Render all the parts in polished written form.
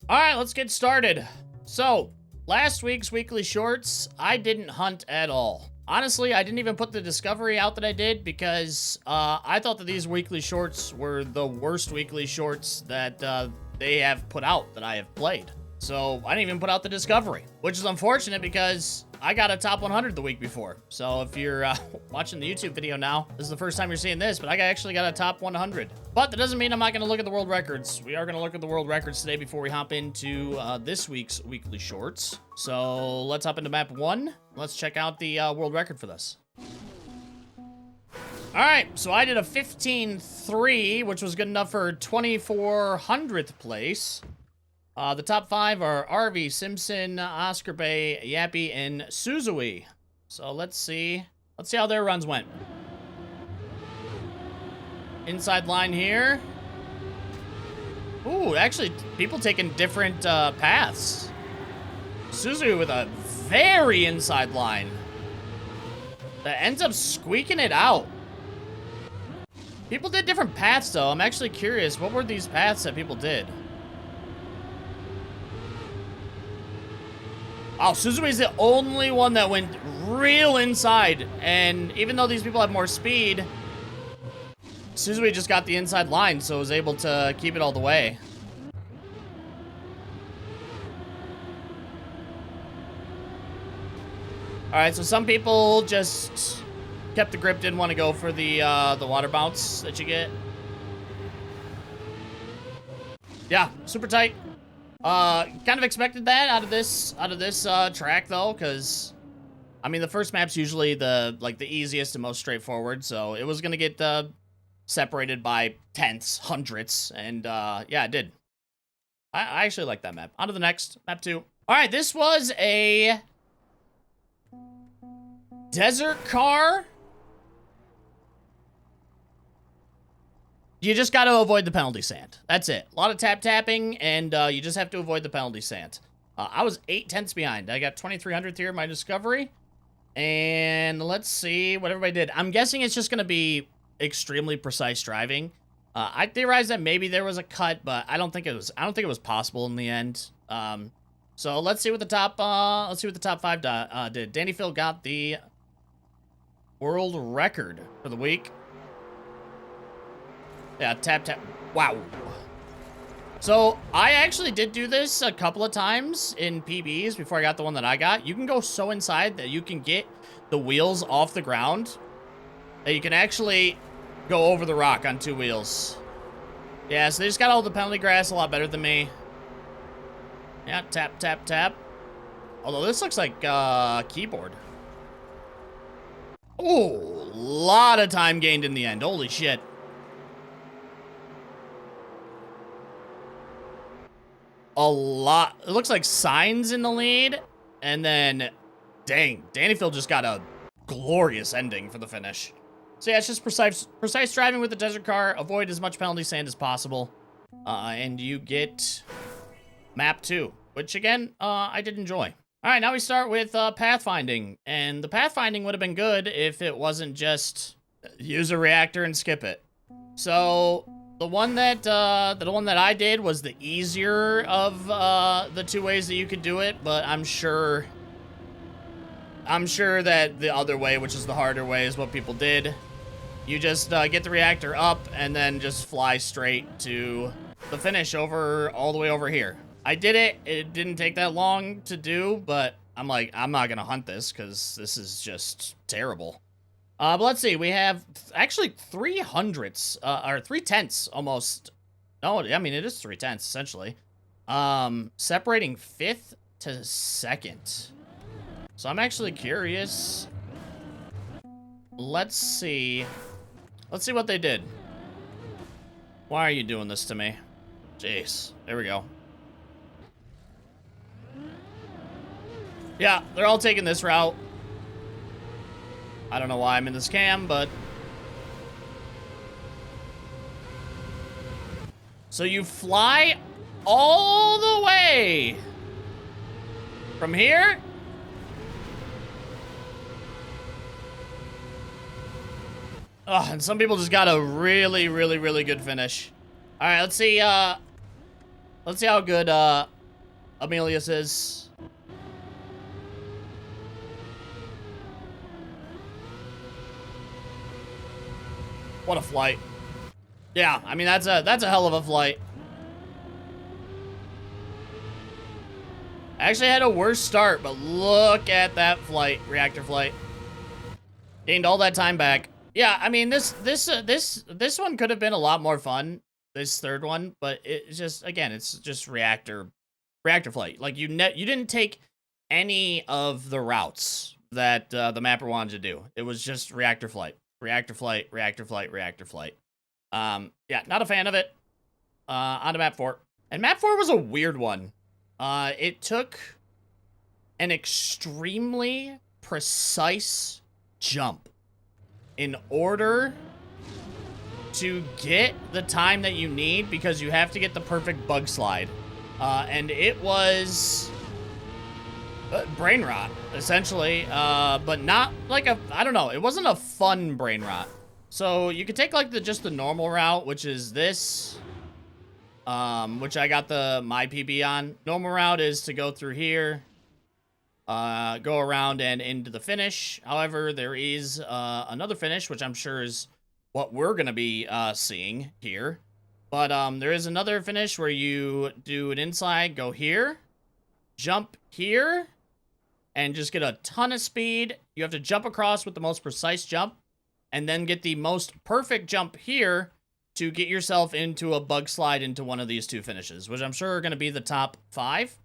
All right, let's get started. So, last week's weekly shorts, I didn't hunt at all. Honestly, I didn't even put the discovery out that I did because I thought that these weekly shorts were the worst weekly shorts that they have put out that I have played. So I didn't even put out the discovery, which is unfortunate because I got a top 100 the week before. So if you're watching the YouTube video now, this is the first time you're seeing this, but I actually got a top 100. But that doesn't mean I'm not going to look at the world records. We are going to look at the world records today before we hop into this week's weekly shorts. So let's hop into map 1. Let's check out the world record for this. All right, so I did a 15.3, which was good enough for 2400th place. The top 5 are RV, Simpson, Oscar Bay, Yappy, and Suzui. So let's see how their runs went. Inside line here. Ooh, actually, people taking different paths. Suzui with a very inside line that ends up squeaking it out. People did different paths, though. I'm actually curious, what were these paths that people did? Oh, Suzumi's the only one that went real inside. And even though these people have more speed, Suzumi just got the inside line, so was able to keep it all the way. All right, so some people just kept the grip, didn't want to go for the water bounce that you get. Yeah, super tight. Kind of expected that out of this track though, because I mean the first map's usually the easiest and most straightforward, so it was gonna get separated by tenths, hundredths, and yeah, it did. I actually like that map. On to the next, map 2. All right, this was a desert car. You just got to avoid the penalty sand. That's it. A lot of tapping, and you just have to avoid the penalty sand. I was 8 tenths behind. I got 2300th here in my discovery. And let's see what everybody did. I'm guessing it's just going to be extremely precise driving. I theorized that maybe there was a cut, but I don't think it was possible in the end. So let's see what the top 5 did. Danny Phil got the world record for the week. Yeah, tap. Wow. So, I actually did do this a couple of times in PBs before I got the one that I got. You can go so inside that you can get the wheels off the ground that you can actually go over the rock on 2 wheels. Yeah, so they just got all the penalty grass a lot better than me. Yeah, tap. Although this looks like keyboard. Oh, a lot of time gained in the end. Holy shit. A lot. It looks like Signs in the lead. And then, dang, Dannyfield just got a glorious ending for the finish. So yeah, it's just precise driving with the desert car. Avoid as much penalty sand as possible. And you get map 2, which again, I did enjoy. All right, now we start with pathfinding. And the pathfinding would have been good if it wasn't just use a reactor and skip it. So the one that I did was the easier of the 2 ways that you could do it, but I'm sure that the other way, which is the harder way, is what people did. You just get the reactor up and then just fly straight to the finish all the way over here. I did it. It didn't take that long to do, but I'm like, I'm not gonna hunt this because this is just terrible. But let's see, we have actually 300ths, or 3 tenths almost. No, I mean, it is 3 tenths, essentially. Separating 5th to 2nd. So I'm actually curious. Let's see what they did. Why are you doing this to me? Jeez, there we go. Yeah, they're all taking this route. I don't know why I'm in this cam, but... So you fly all the way from here? Oh, and some people just got a really, really, really good finish. All right, let's see how good Amelius is. What a flight. Yeah, I mean, that's a hell of a flight. I actually had a worse start, but look at that flight, reactor flight. Gained all that time back. Yeah, I mean, this one could have been a lot more fun, this third one, but it's just, again, it's just reactor flight. Like, you didn't take any of the routes that the mapper wanted to do. It was just reactor flight. Reactor flight, reactor flight, reactor flight. Yeah, not a fan of it. On to map 4. And map 4 was a weird one. It took an extremely precise jump in order to get the time that you need, because you have to get the perfect bug slide. And it was brain rot, essentially, but not like I don't know, it wasn't a fun brain rot. So you could take like just the normal route, which is this, which I got my PB on. Normal route is to go through here, go around and into the finish. However, there is another finish, which I'm sure is what we're going to be seeing here. But there is another finish where you do an inside, go here, jump here, and just get a ton of speed. You have to jump across with the most precise jump, and then get the most perfect jump here to get yourself into a bug slide into one of these two finishes, which I'm sure are going to be the top 5.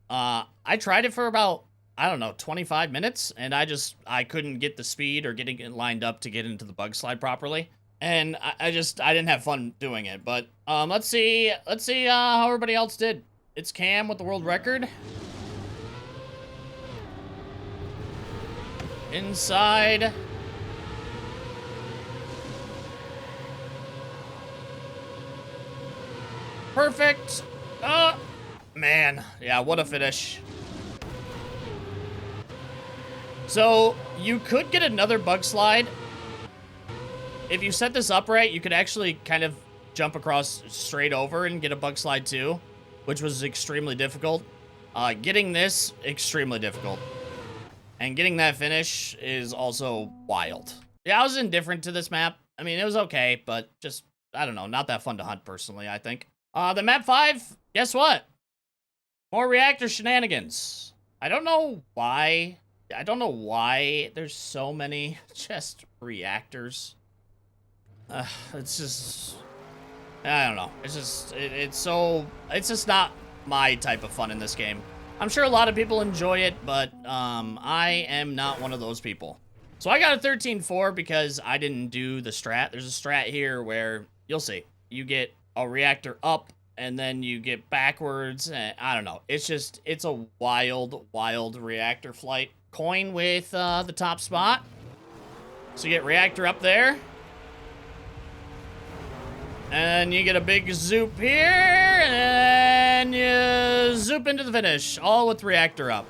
I tried it for about, I don't know, 25 minutes, and I couldn't get the speed or getting it lined up to get into the bug slide properly. And I didn't have fun doing it. But let's see how everybody else did. It's Cam with the world record. Inside. Perfect. Man. Yeah, what a finish. So, you could get another bug slide. If you set this up right, you could actually kind of jump across straight over and get a bug slide too, which was extremely difficult. Getting this, extremely difficult. And getting that finish is also wild. Yeah, I was indifferent to this map. I mean, it was okay, but just, I don't know, not that fun to hunt personally, I think. The map 5, guess what? More reactor shenanigans. I don't know why there's so many just reactors. It's just, I don't know. It's just, it's just not my type of fun in this game. I'm sure a lot of people enjoy it, but I am not one of those people. So I got a 13-4 because I didn't do the strat. There's a strat here where, you'll see, you get a reactor up, and then you get backwards, and I don't know. It's just, it's a wild, wild reactor flight. Coin with the top spot. So you get reactor up there. And you get a big zoop here, and you zoop into the finish, all with reactor up.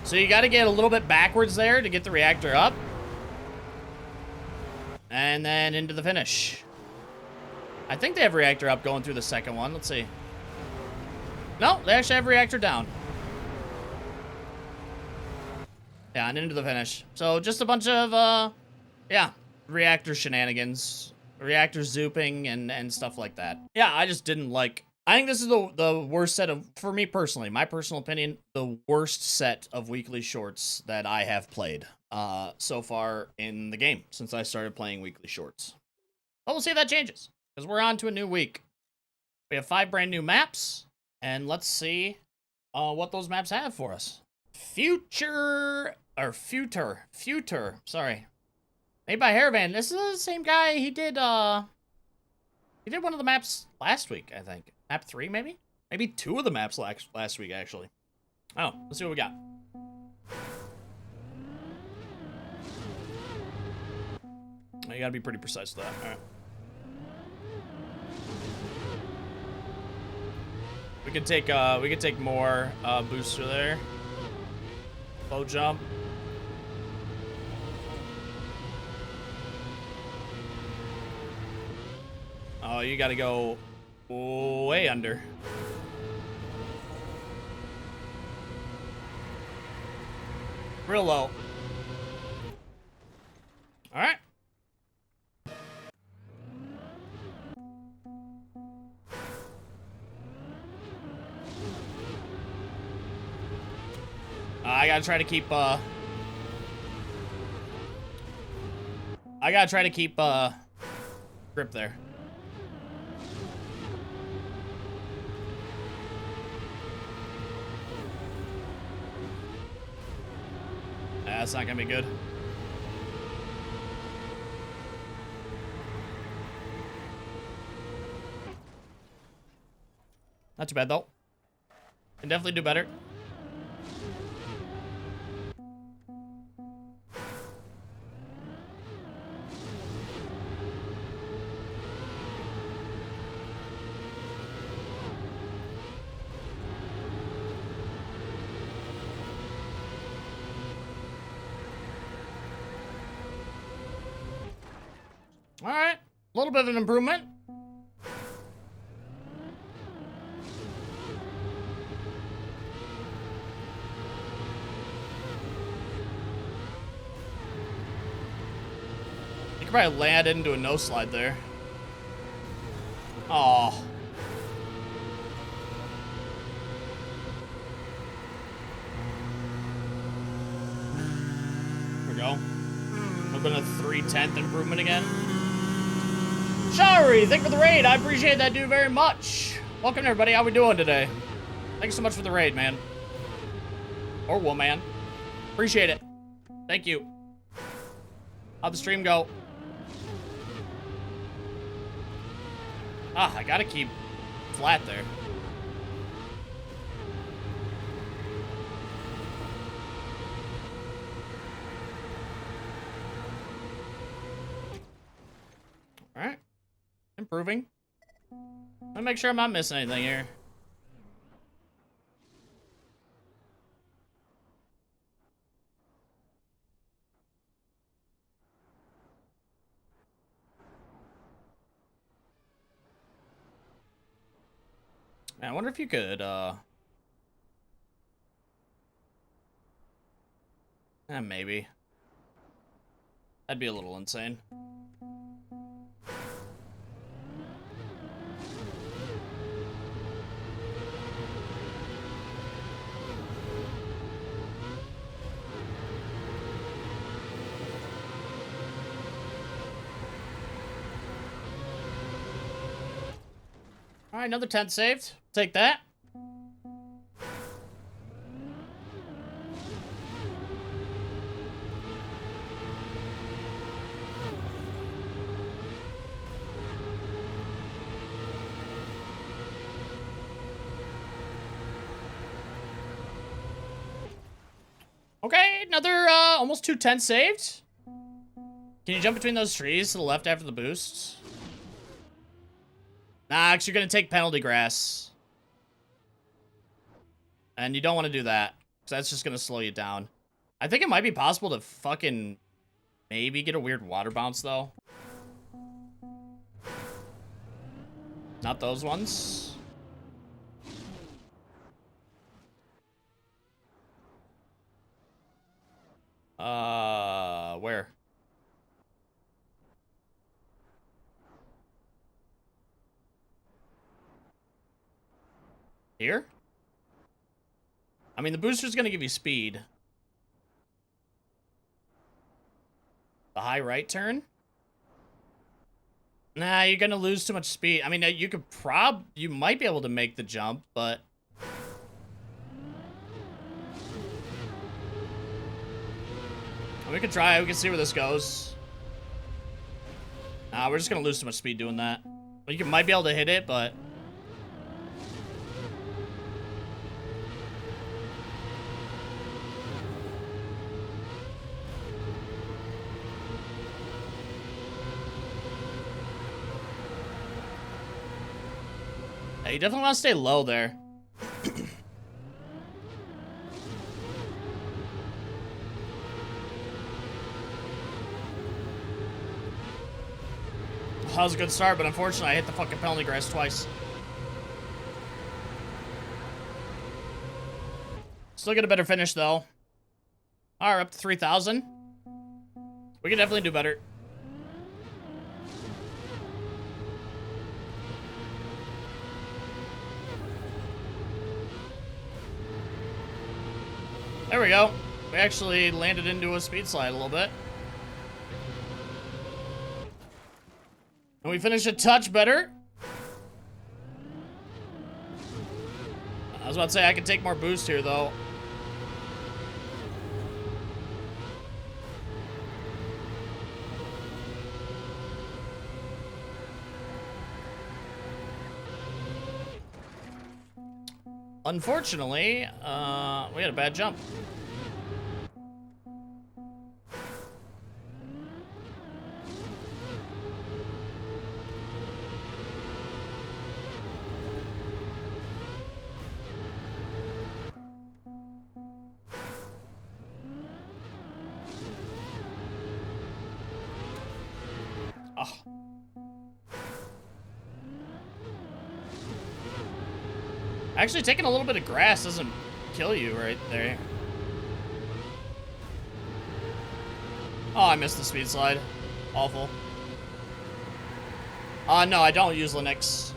So you got to get a little bit backwards there to get the reactor up. And then into the finish. I think they have reactor up going through the second one. Let's see. No, they actually have reactor down. Yeah, and into the finish. So just a bunch of, yeah, reactor shenanigans, reactor zooping, and stuff like that. Yeah, I just didn't like... I think this is the worst set of, for me personally, my personal opinion, the worst set of weekly shorts that I have played so far in the game since I started playing weekly shorts. But we'll see if that changes, because we're on to a new week. We have 5 brand new maps, and let's see what those maps have for us. Future, sorry. Made by Haravan. This is the same guy. He did one of the maps last week, I think. Map 3, maybe? Maybe 2 of the maps last week, actually. Oh, let's see what we got. You gotta be pretty precise with that. All right. We could take more booster there. Low jump. Oh, you gotta go Way under. Real low. All right. I gotta try to keep, grip there. That's not gonna be good. Not too bad, though. Can definitely do better. All right, a little bit of an improvement. You could probably land into a no slide there. Oh. There we go. Would have been a 3/10 improvement again. Shari, thank you for the raid. I appreciate that, dude, very much. Welcome, everybody. How we doing today? Thanks so much for the raid, man. Or woman. Appreciate it. Thank you. How'd the stream go? Ah, I gotta keep flat there. All right. Improving. Let me make sure I'm not missing anything here. Man, I wonder if you could, maybe. That'd be a little insane. All right, another 10 saved. Take that. Okay, another almost 210 saved. Can you jump between those trees to the left after the boost? Nah, because you're going to take penalty grass. And you don't want to do that, because that's just going to slow you down. I think it might be possible to fucking maybe get a weird water bounce, though. Not those ones. Where? Here? I mean, the booster's gonna give you speed. The high right turn? Nah, you're gonna lose too much speed. I mean, you might be able to make the jump, but... We can try, we can see where this goes. Nah, we're just gonna lose too much speed doing that. Well, you might be able to hit it, but... You definitely want to stay low there. That was a good start, but unfortunately I hit the fucking penalty grass twice. Still get a better finish, though. All right, up to 3,000. We can definitely do better. There we go. We actually landed into a speed slide a little bit. And we finished a touch better. I was about to say I could take more boost here, though. Unfortunately, we had a bad jump. Oh. Actually, taking a little bit of grass doesn't kill you right there. Oh, I missed the speed slide. Awful. No, I don't use Linux.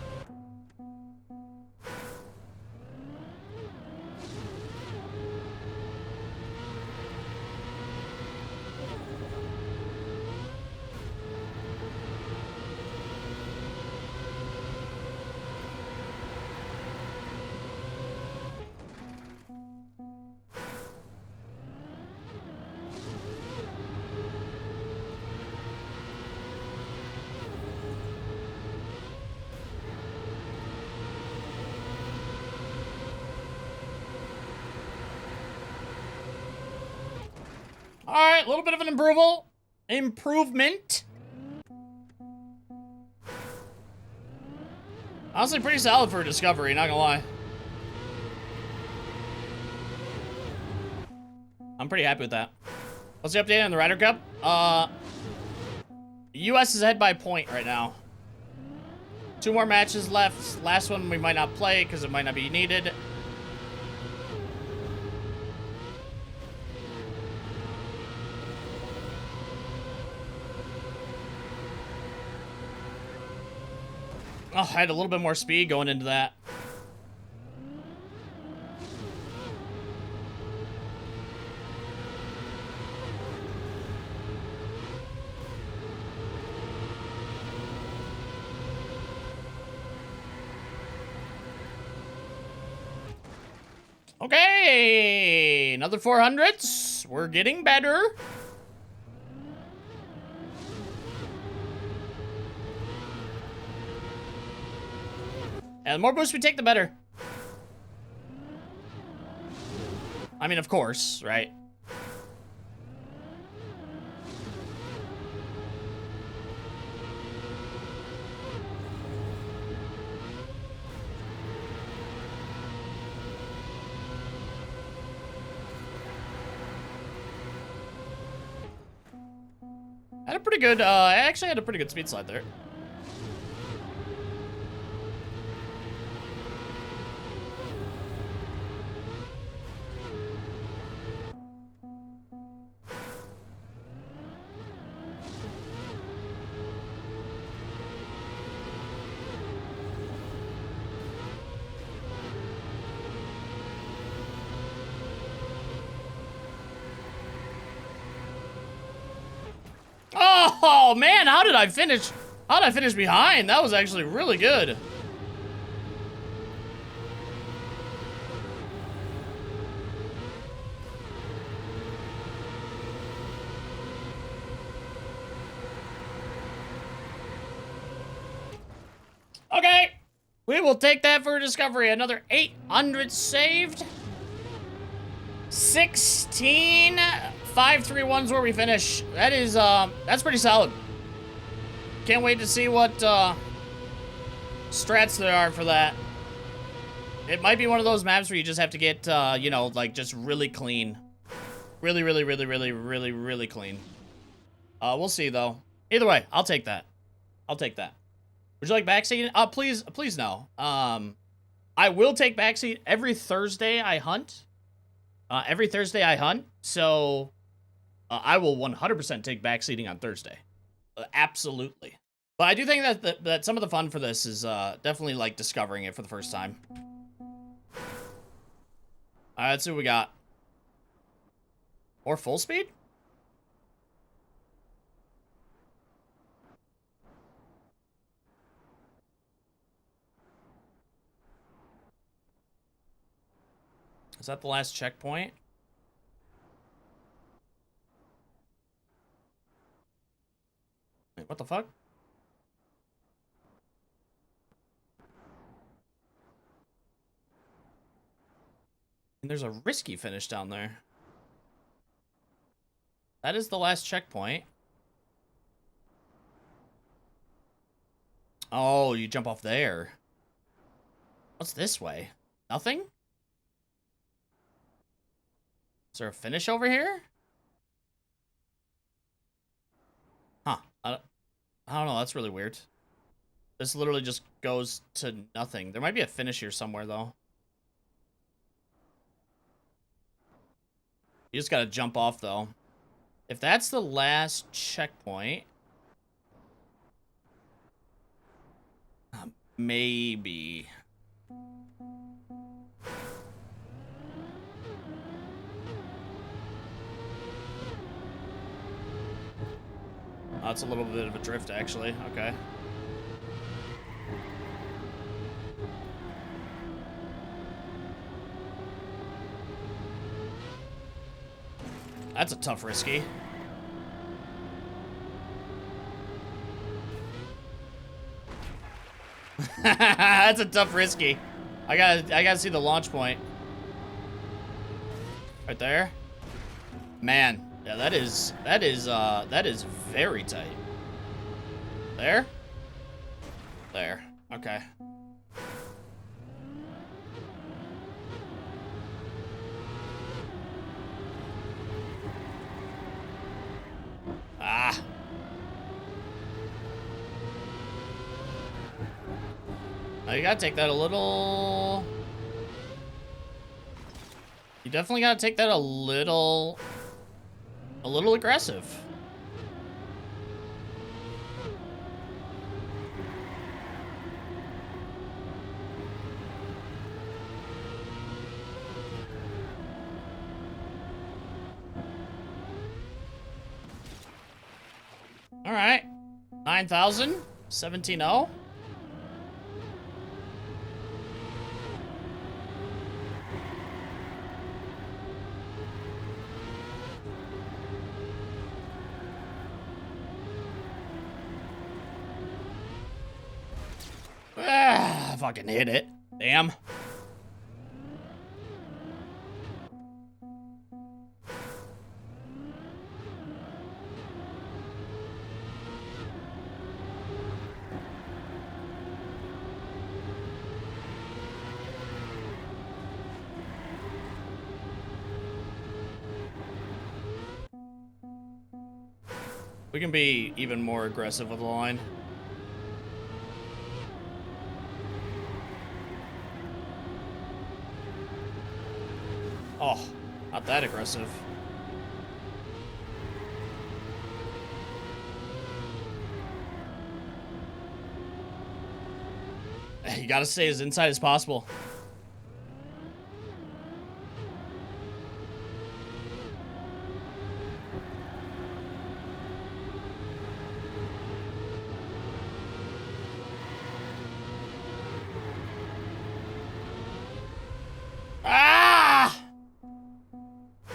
All right, a little bit of an improvement. Honestly, pretty solid for a discovery, not gonna lie. I'm pretty happy with that. What's the update on the Ryder Cup? US is ahead by a point right now. 2 more matches left. Last one we might not play because it might not be needed. Oh, I had a little bit more speed going into that. Okay, another 400s. We're getting better. And the more boosts we take, the better. I mean, of course, right? Had a pretty good, I actually had a pretty good speed slide there. Oh man, how did I finish? How did I finish behind? That was actually really good. Okay, we will take that for a discovery. Another 800 saved. 16 531's where we finish. That is that's pretty solid. Can't wait to see what strats there are for that. It might be one of those maps where you just have to get you know, like just really clean. Really clean. We'll see though. Either way, I'll take that. I'll take that. Would you like backseat? Please no. I will take backseat every Thursday I hunt. Every Thursday I hunt, so I will 100% take backseating on Thursday. Absolutely. But I do think that some of the fun for this is definitely like discovering it for the first time. All right, let's see what we got. More full speed? Is that the last checkpoint? Wait, what the fuck? And there's a risky finish down there. That is the last checkpoint. Oh, you jump off there. What's this way? Nothing? Is there a finish over here? Huh. I don't know. That's really weird. This literally just goes to nothing. There might be a finish here somewhere, though. You just gotta jump off, though. If that's the last checkpoint... maybe... Oh, it's a little bit of a drift, actually. Okay. That's a tough risky. That's a tough risky. I gotta see the launch point. Right there. Man, yeah, that is very tight. There? There. Okay. Ah. Now you gotta take that a little... You definitely gotta take that a little aggressive. All right. 9,000, 17-0. Ah, fucking hit it. Damn. We can be even more aggressive with the line. Oh, not that aggressive. You gotta stay as inside as possible.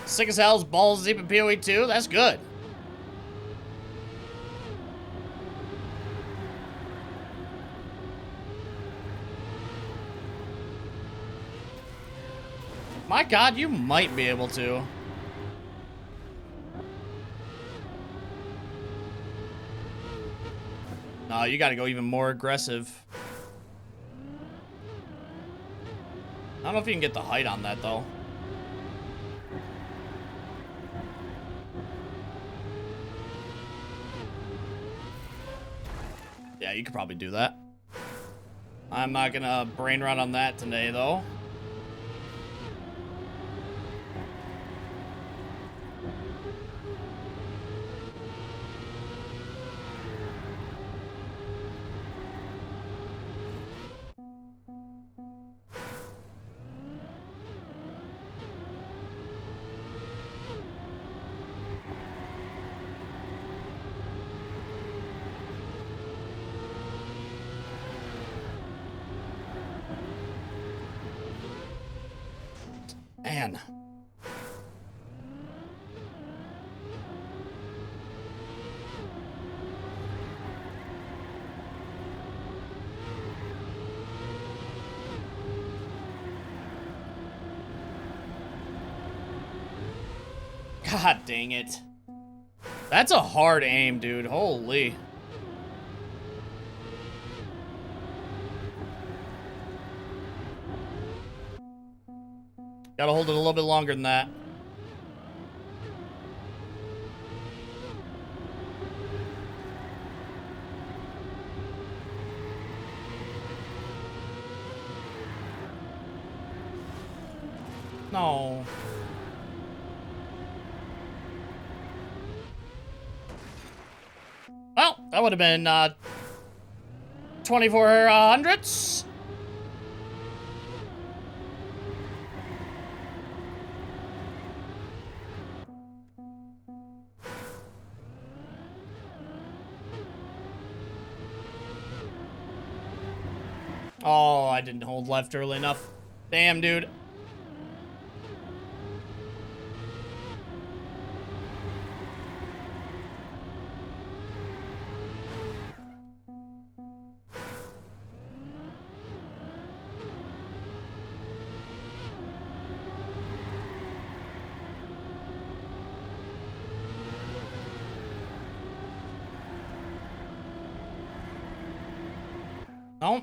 Sick as hell's balls deep in PoE 2. That's good. My God, you might be able to. No, you gotta go even more aggressive. I don't know if you can get the height on that, though. Yeah, you could probably do that. I'm not gonna brain run on that today, though. Man. God dang it. That's a hard aim, dude. Holy. Gotta hold it a little bit longer than that. No. Well, that would have been 2400s. Oh, I didn't hold left early enough. Damn, dude. No.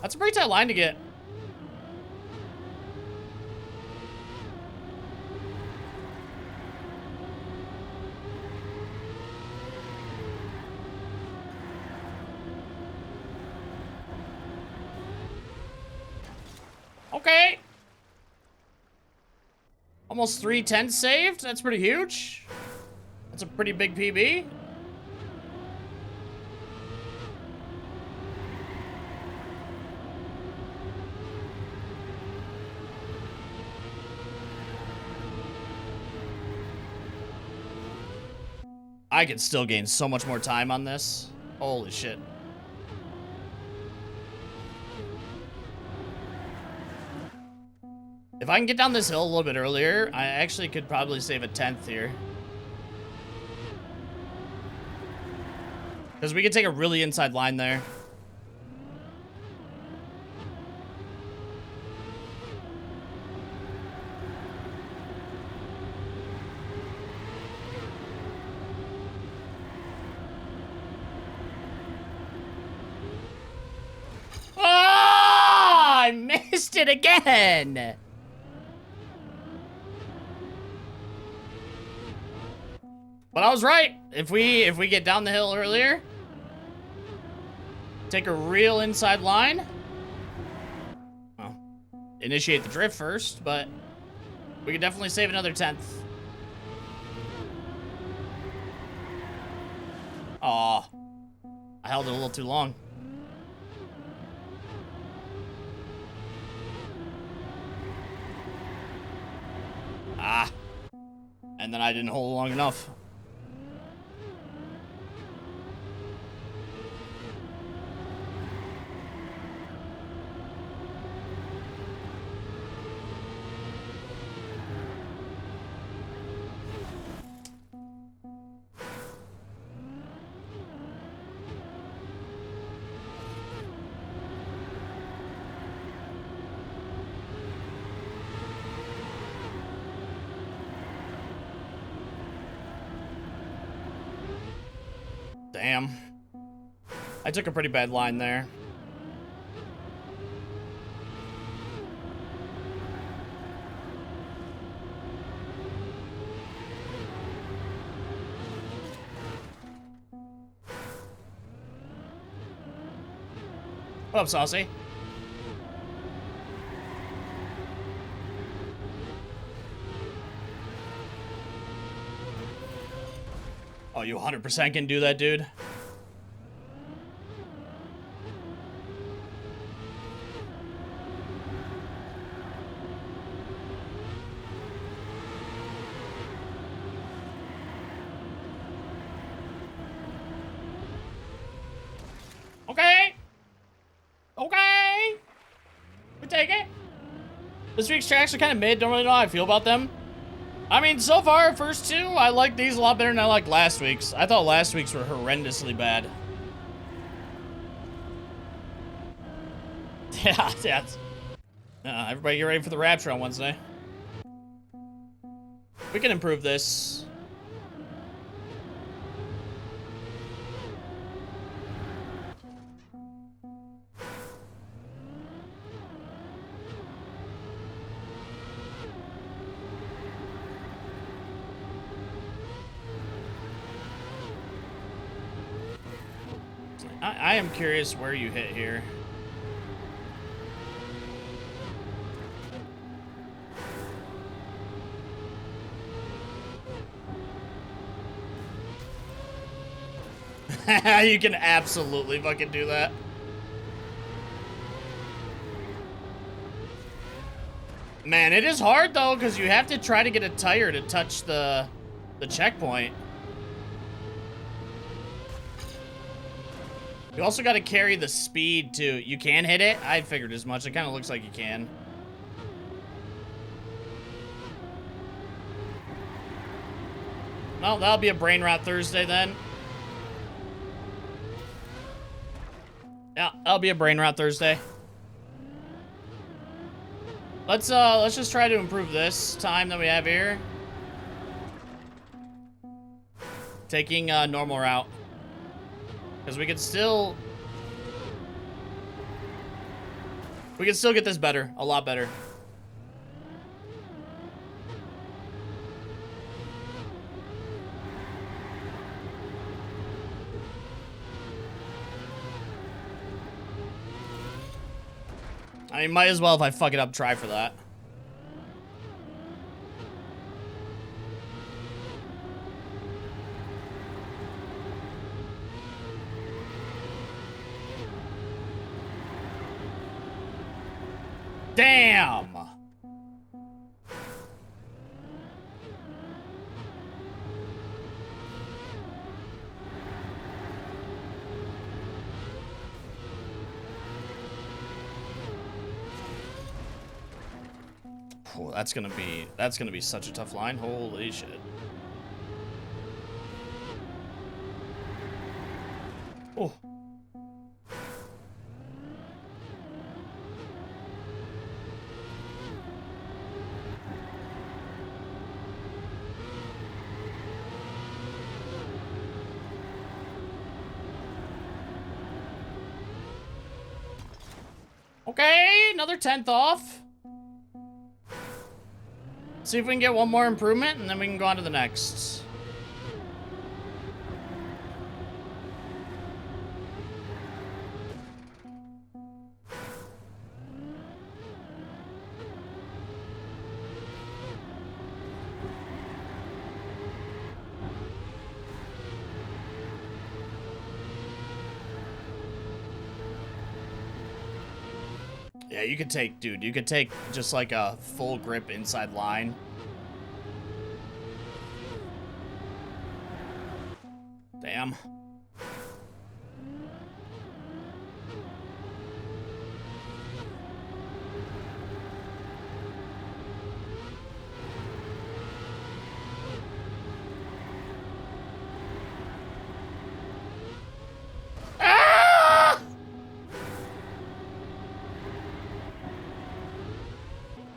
That's a pretty tight line to get. Okay. Almost 310 saved. That's pretty huge. That's a pretty big PB. I could still gain so much more time on this. Holy shit. If I can get down this hill a little bit earlier, I actually could probably save a 10th here. Because we could take a really inside line there. Oh, I missed it again. But I was right. If we get down the hill earlier, take a real inside line. Well, initiate the drift first, but we could definitely save another 10th. Aw, I held it a little too long. Ah, and then I didn't hold it long enough. Damn. I took a pretty bad line there. What up, Saucy? Oh, you 100% can do that, dude? Okay. Okay. We take it. This week's tracks are kind of mid. Don't really know how I feel about them. I mean, so far, first two, I like these a lot better than I liked last week's. I thought last week's were horrendously bad. Yeah, that's... everybody get ready for the Rapture on Wednesday. We can improve this. I am curious where you hit here. You can absolutely fucking do that. Man, it is hard though, because you have to try to get a tire to touch the checkpoint. You also got to carry the speed too. You can hit it. I figured as much. It kind of looks like you can. Well, that'll be a brain rot Thursday then. Yeah, that'll be a brain rot Thursday. Let's just try to improve this time that we have here. Taking a normal route. Because we can still get this better, a lot better. I mean, might as well, if I fuck it up, try for that. Damn! Oh, that's gonna be such a tough line. Holy shit. Oh. Okay, another 10th off. See if we can get one more improvement, and then we can go on to the next. Yeah, you could take, dude, you could take just like a full grip inside line. Damn.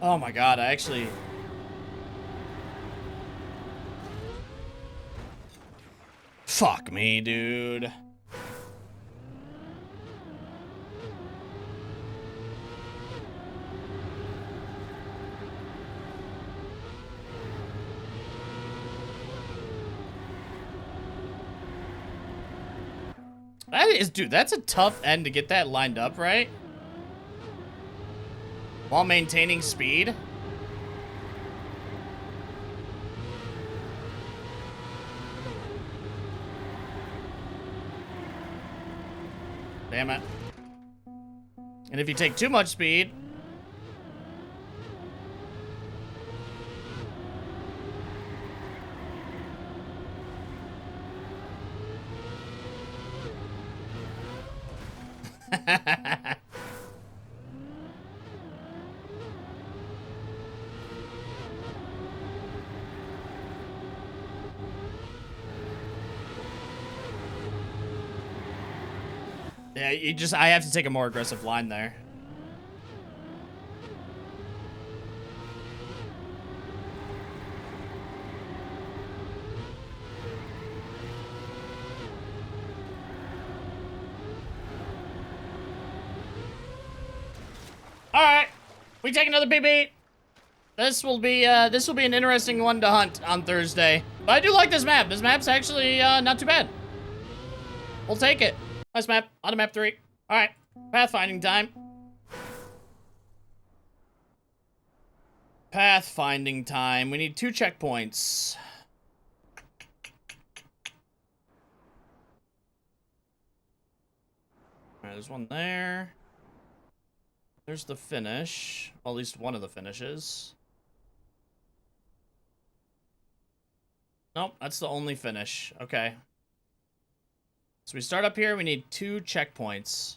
Oh my god, I actually... Fuck me, dude. That is, dude, that's a tough end to get that lined up, right? While maintaining speed. Damn it. And if you take too much speed... Yeah, I have to take a more aggressive line there. All right, we take another PB. This will be an interesting one to hunt on Thursday. But I do like this map. This map's actually not too bad. We'll take it. Nice map. On to map 3. All right, pathfinding time. Pathfinding time. We need 2 checkpoints. All right, there's one there. There's the finish. Well, at least one of the finishes. Nope, that's the only finish. Okay. So we start up here. We need 2 checkpoints.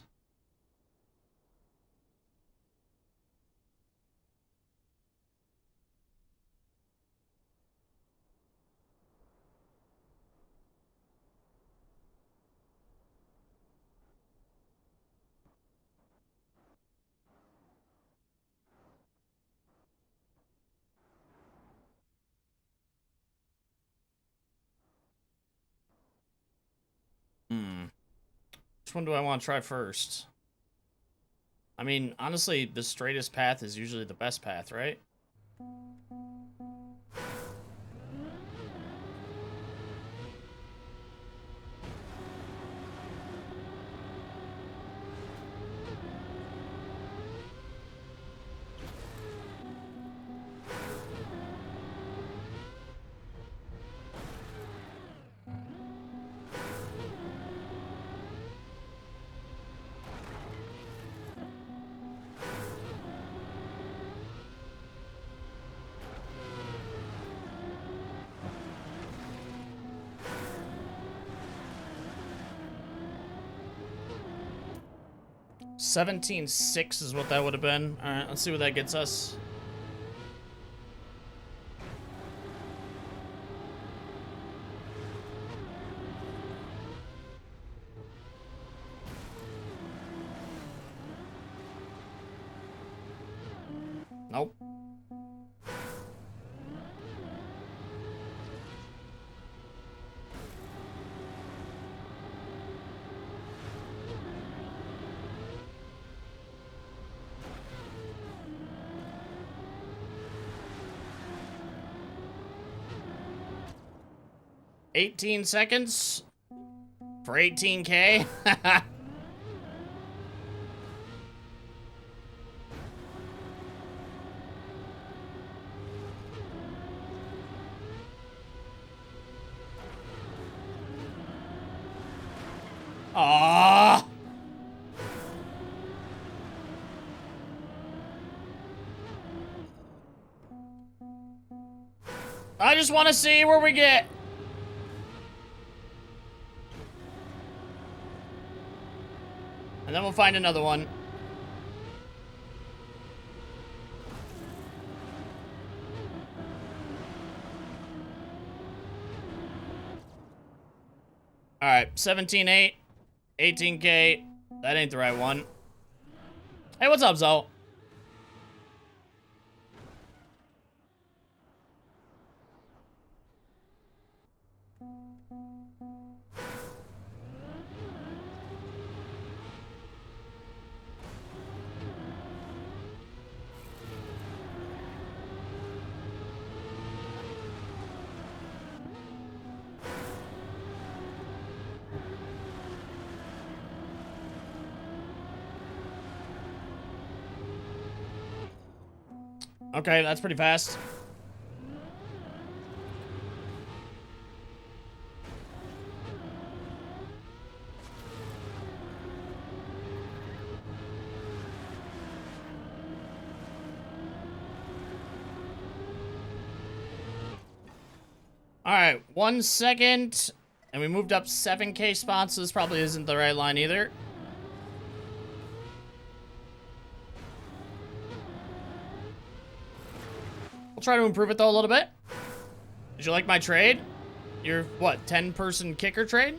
Which one do I want to try first? I mean, honestly, the straightest path is usually the best path, right? $17.6 is what that would have been. All right, let's see what that gets us. Nope. $18 seconds for 18K. Aww. I just want to see where we get. And then we'll find another one. All right, 17.8, 18K. That ain't the right one. Hey, what's up, Zo? Okay, that's pretty fast. All right, 1 second, and we moved up 7K spots, so this probably isn't the right line either. We'll try to improve it, though, a little bit. Did you like my trade? Your, what, 10-person kicker trade?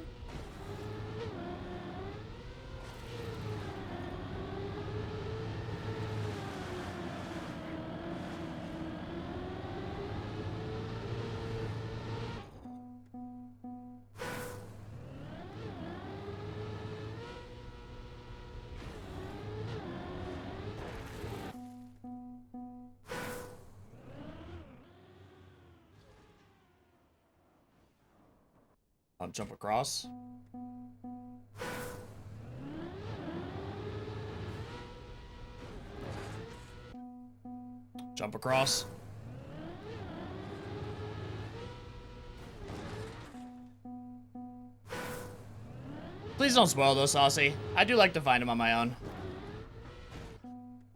Don't jump across. Jump across. Please don't spoil those, Saucy. I do like to find them on my own.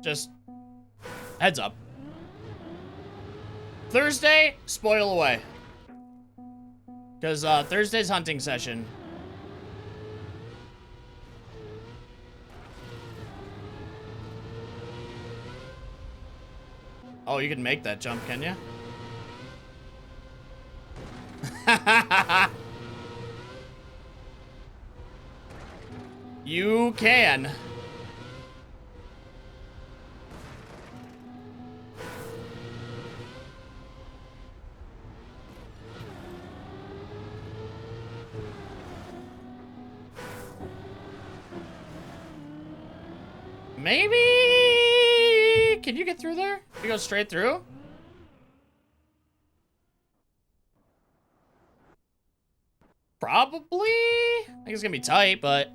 Just heads up. Thursday, spoil away. Because Thursday's hunting session. Oh, you can make that jump, can you? You can. Maybe? Can you get through there? You go straight through? Probably? I think it's gonna be tight, but...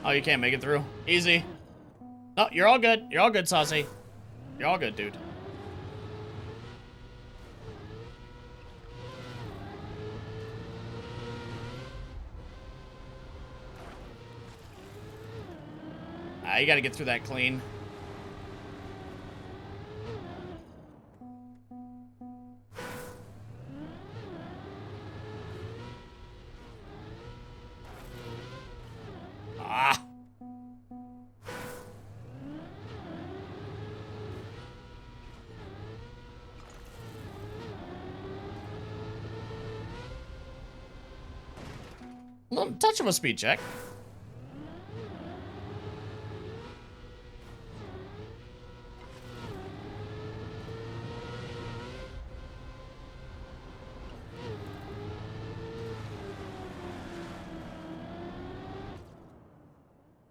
Oh, you can't make it through. Easy. No, you're all good. You're all good, Saucy. You're all good, dude. Ah, you gotta get through that clean. Ah. A little touch of a speed check.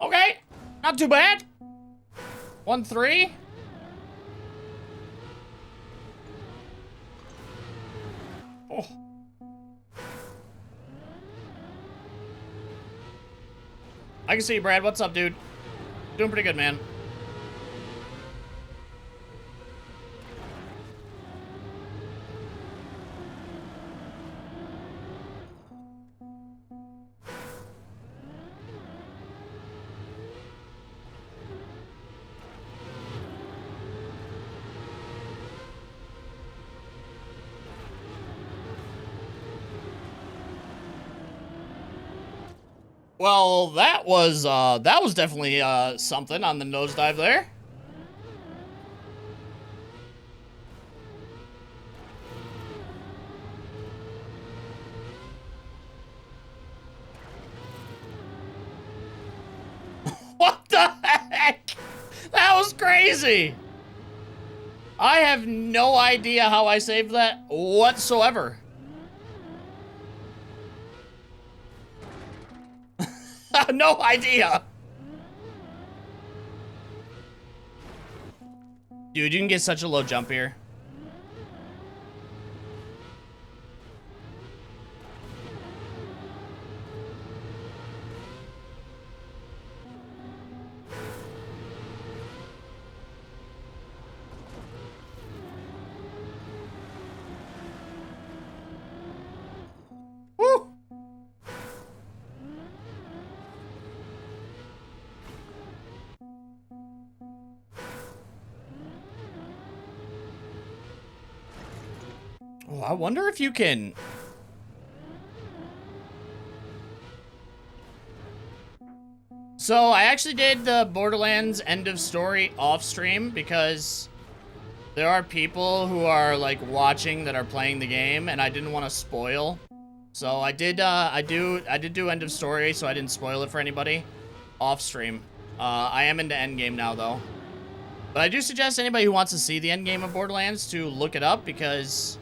Okay, not too bad. 1-3. Oh. I can see you, Brad. What's up, dude? Doing pretty good, man. Well, that was definitely something on the nosedive there. What the heck? That was crazy. I have no idea how I saved that whatsoever. No idea. Dude, you can get such a low jump here. Woo! Oh, I wonder if you can... So, I actually did the Borderlands end of story off stream because there are people who are like watching that are playing the game and I didn't want to spoil. So I did do end of story, so I didn't spoil it for anybody off stream. I am into endgame now though. But I do suggest anybody who wants to see the end game of Borderlands to look it up because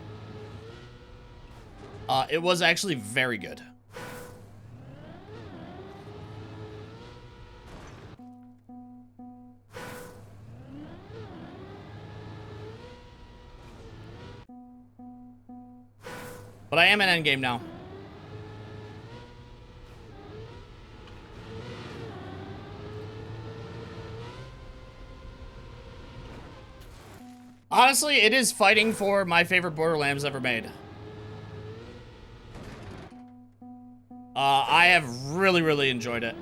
it was actually very good. But I am in endgame now. Honestly, it is fighting for my favorite Borderlands ever made. I have really, really enjoyed it.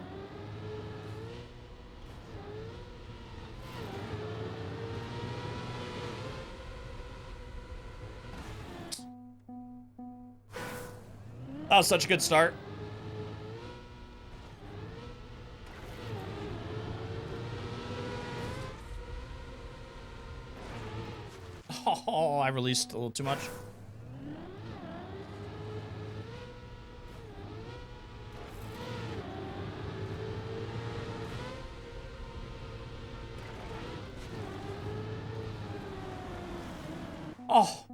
That was such a good start. Oh, I released a little too much. Oh.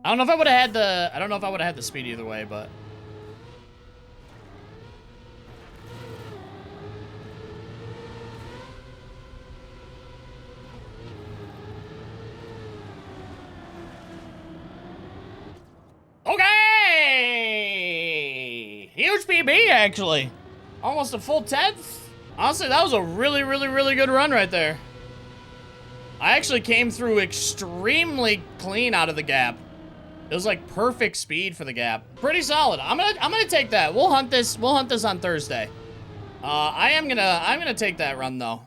I don't know if I would have had the speed either way, but okay! Huge PB, actually. Almost a full 10th. Honestly, that was a really, really, really good run right there. I actually came through extremely clean out of the gap. It was like perfect speed for the gap. Pretty solid. I'm gonna take that. We'll hunt this on Thursday. I'm gonna take that run though.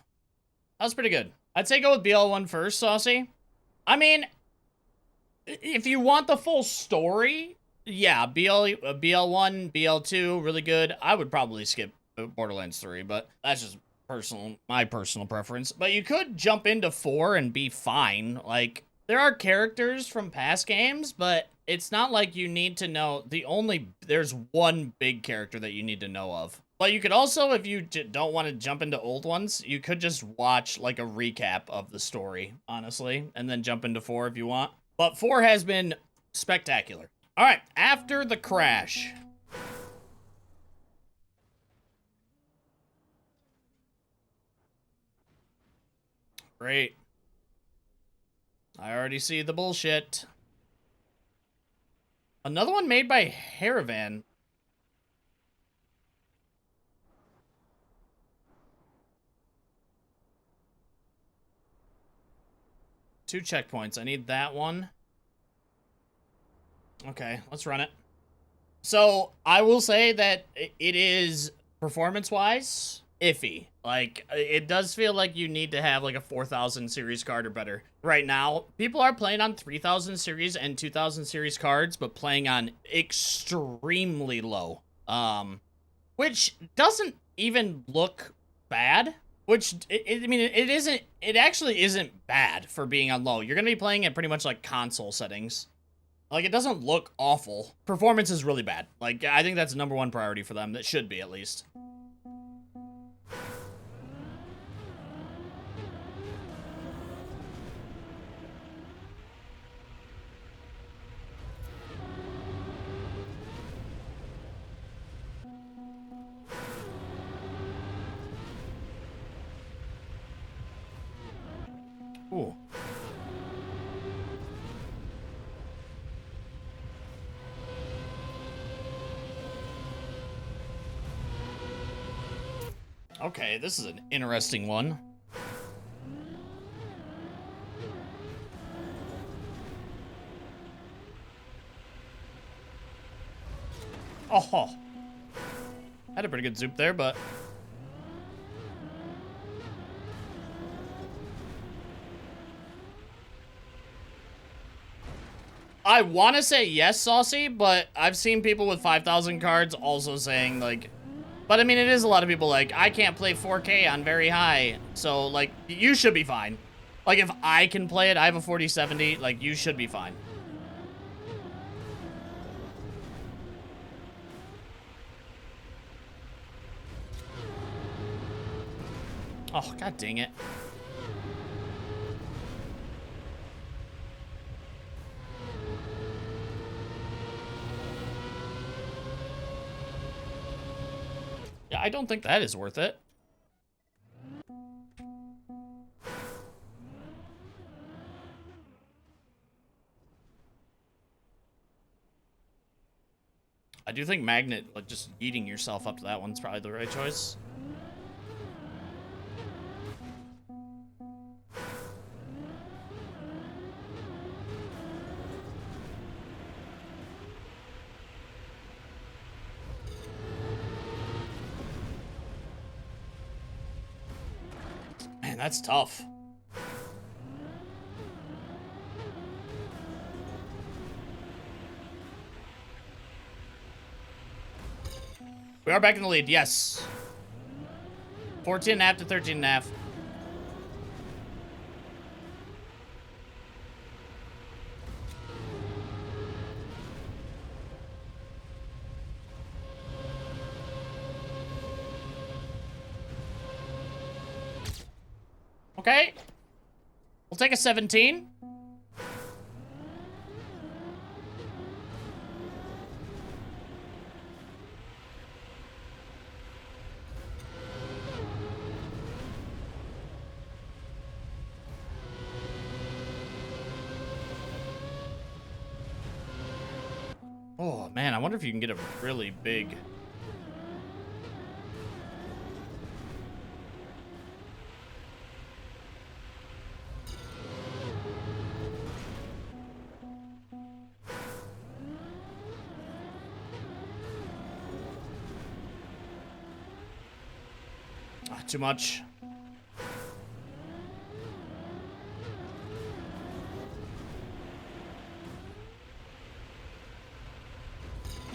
That was pretty good. I'd say go with BL1 first, Saucy. I mean, if you want the full story, yeah, BL1, BL2, really good. I would probably skip Borderlands 3, but that's just my personal preference. But you could jump into 4 and be fine. Like, there are characters from past games, but it's not like you need to know there's one big character that you need to know of. But you could also, if you don't want to jump into old ones, you could just watch like a recap of the story, honestly, and then jump into 4 if you want. But 4 has been spectacular. All right, after the crash. Great. I already see the bullshit. Another one made by Haravan. Two checkpoints. I need that one. Okay, let's run it. So, I will say that it is, performance-wise, iffy. Like, it does feel like you need to have, like, a 4,000 series card or better. Right now, people are playing on 3,000 series and 2,000 series cards, but playing on extremely low. Which doesn't even look bad. Which, I mean, it actually isn't bad for being on low. You're gonna be playing at pretty much, like, console settings. Like, it doesn't look awful. Performance is really bad. Like, I think that's #1 priority for them. That should be, at least. Ooh. Okay, this is an interesting one. Oh, had a pretty good zoop there, but I want to say yes, Saucy, but I've seen people with 5,000 cards also saying, like, but I mean, it is a lot of people like, I can't play 4K on very high, so, like, you should be fine. Like, if I can play it, I have a 4070, like, you should be fine. Oh, god dang it. I don't think that is worth it. I do think magnet, like just eating yourself up to that one's probably the right choice. Man, that's tough. We are back in the lead, yes. 14.5 to 13.5. Okay. We'll take a 17. Oh, man, I wonder if you can get a really big... too much.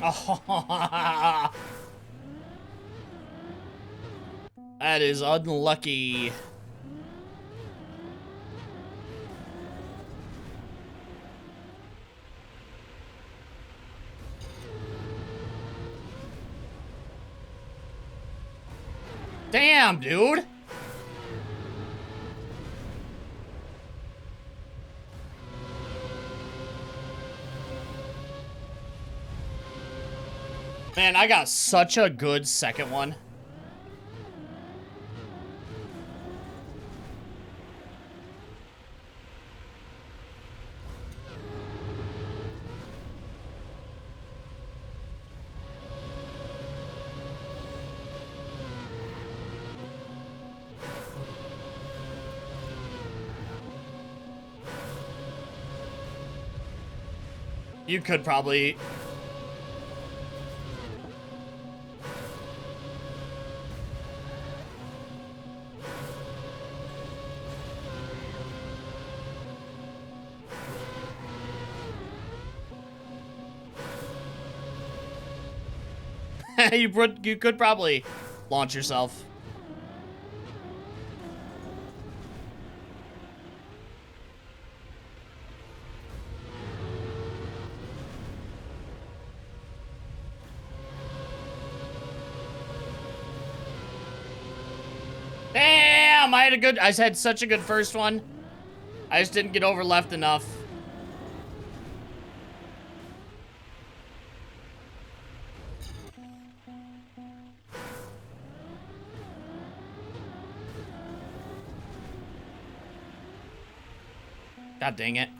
Oh, that is unlucky. Damn, dude. Man, I got such a good second one. You could probably... you could probably launch yourself. Damn, I had such a good first one. I just didn't get over left enough. God dang it.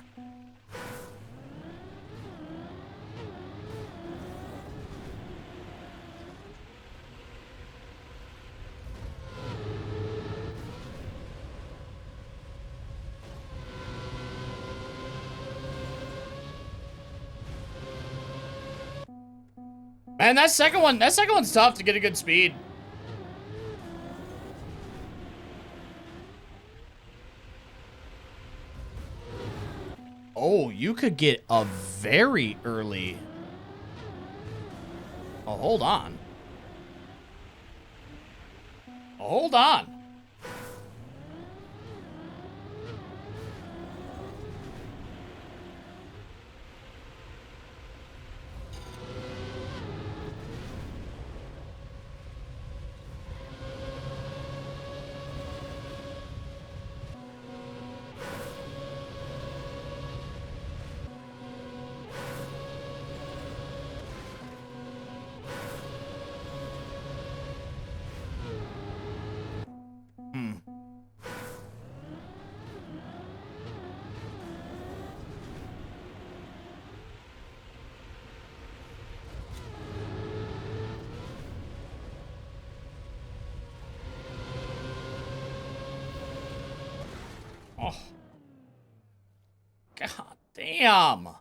Man, that second one's tough to get a good speed. Oh, you could get a very early... Oh, hold on. Hold on. Oh. God damn. God,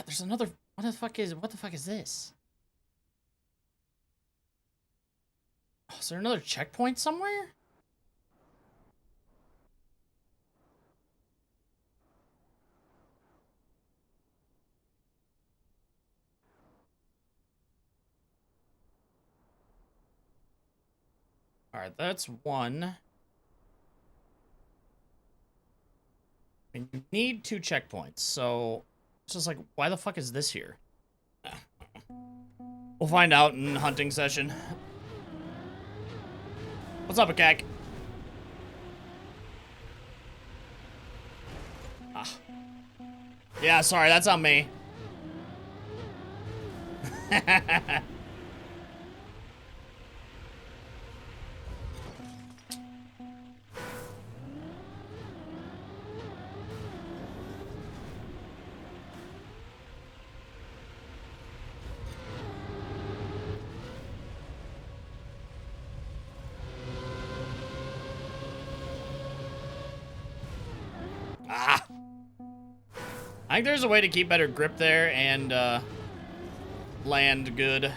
there's another. What the fuck is this? Oh, is there another checkpoint somewhere? Alright, that's one. I mean, you need 2 checkpoints, so it's just like, why the fuck is this here? We'll find out in hunting session. What's up, Akak? Ah. Yeah, sorry, that's on me. Ah! I think there's a way to keep better grip there and land good.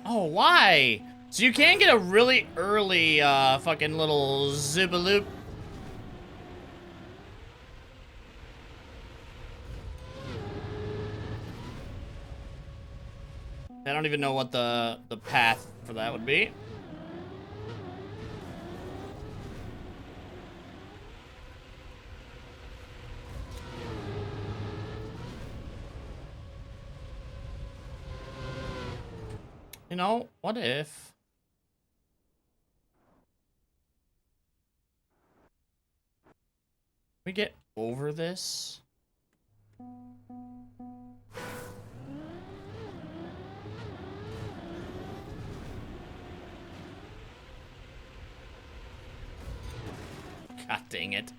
Oh, why? So you can get a really early fucking little zibaloop. I don't even know what the path for that would be. You know, what if... we get over this? God dang it.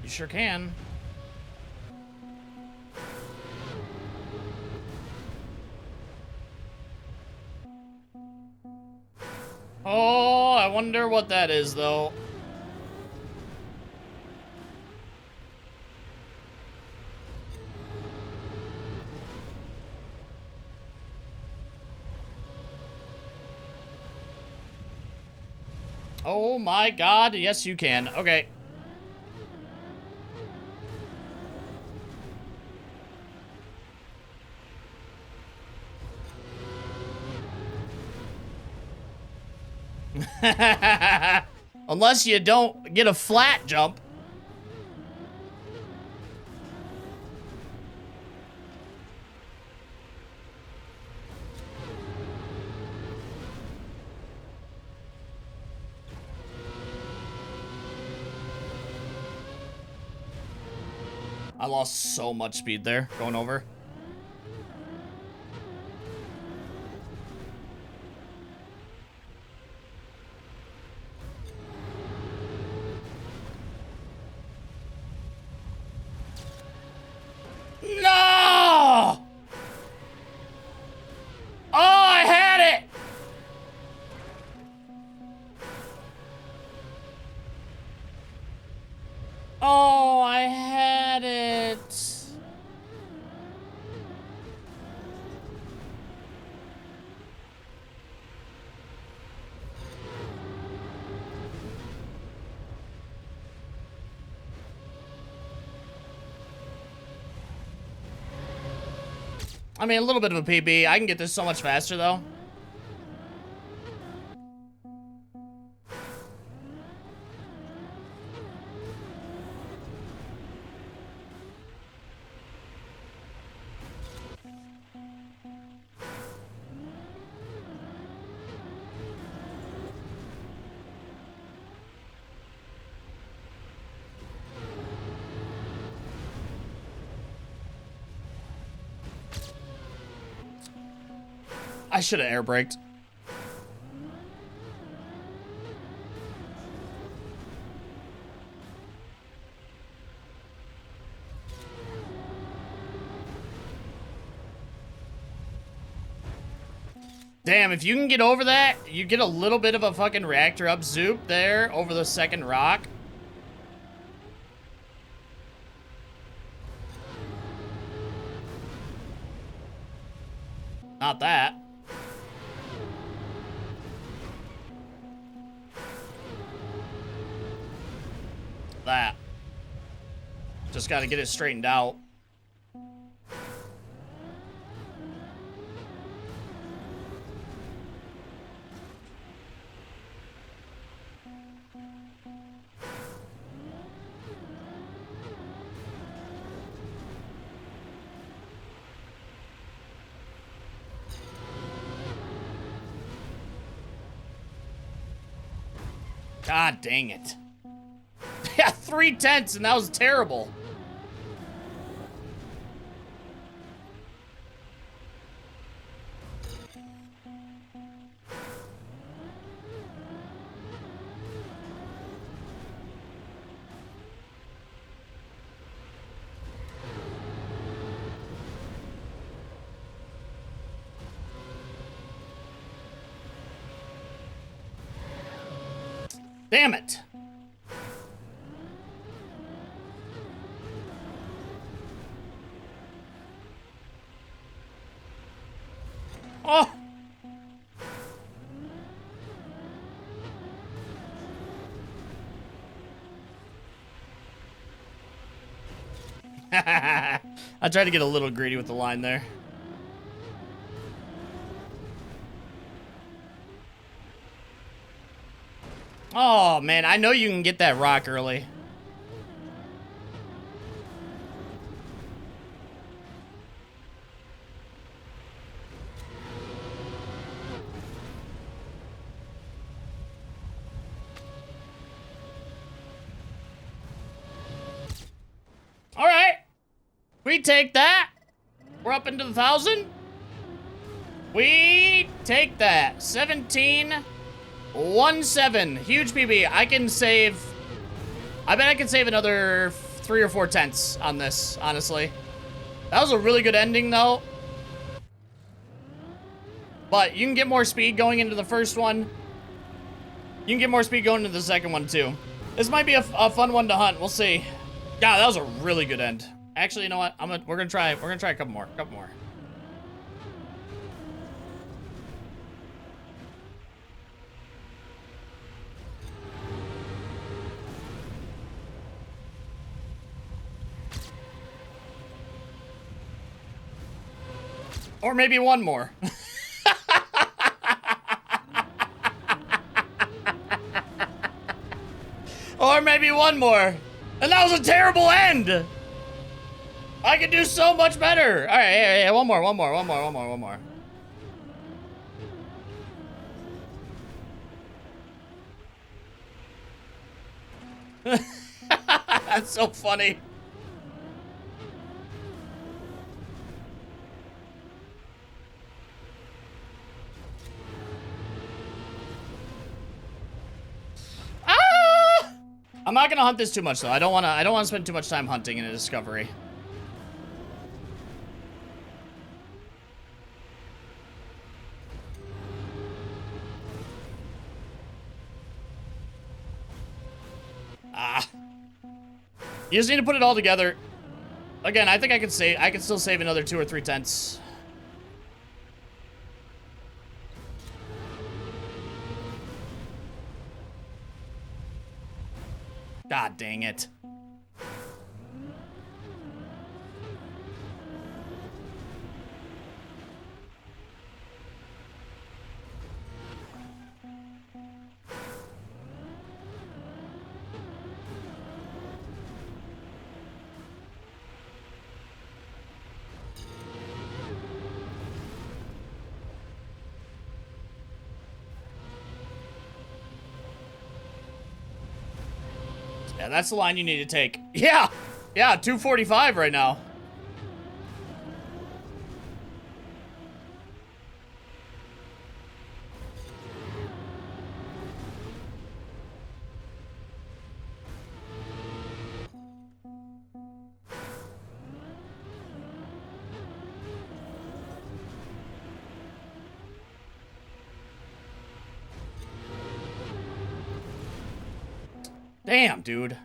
You sure can. Oh, I wonder what that is, though. Oh my god, yes you can. Okay. Unless you don't get a flat jump. I lost so much speed there, going over. No! Oh, I had it! Oh, I had it. I mean, a little bit of a PB. I can get this so much faster, though. I should have air braked. Damn, if you can get over that, you get a little bit of a fucking reactor up zoop there over the second rock. Not that. That. Just gotta get it straightened out. God dang it. Yeah, 3/10, and that was terrible. Damn it. Oh. I tried to get a little greedy with the line there. Oh, man, I know you can get that rock early. All right. We take that. We're up into the 1,000. We take that. 17-17. Huge PB. I can save... I bet I can save another 3 or 4 tenths on this, honestly. That was a really good ending, though. But you can get more speed going into the first one. You can get more speed going into the second one, too. This might be a fun one to hunt. We'll see. God, that was a really good end. Actually, you know what? We're gonna try a couple more. Or maybe one more. Or maybe one more. And that was a terrible end. I could do so much better. All right, yeah, one more. That's so funny. I'm not gonna hunt this too much though. I don't wanna spend too much time hunting in a discovery. You just need to put it all together. Again, I think I can still save another 2 or 3 tenths. God dang it. Yeah, that's the line you need to take. Yeah, 245 right now. Damn, dude.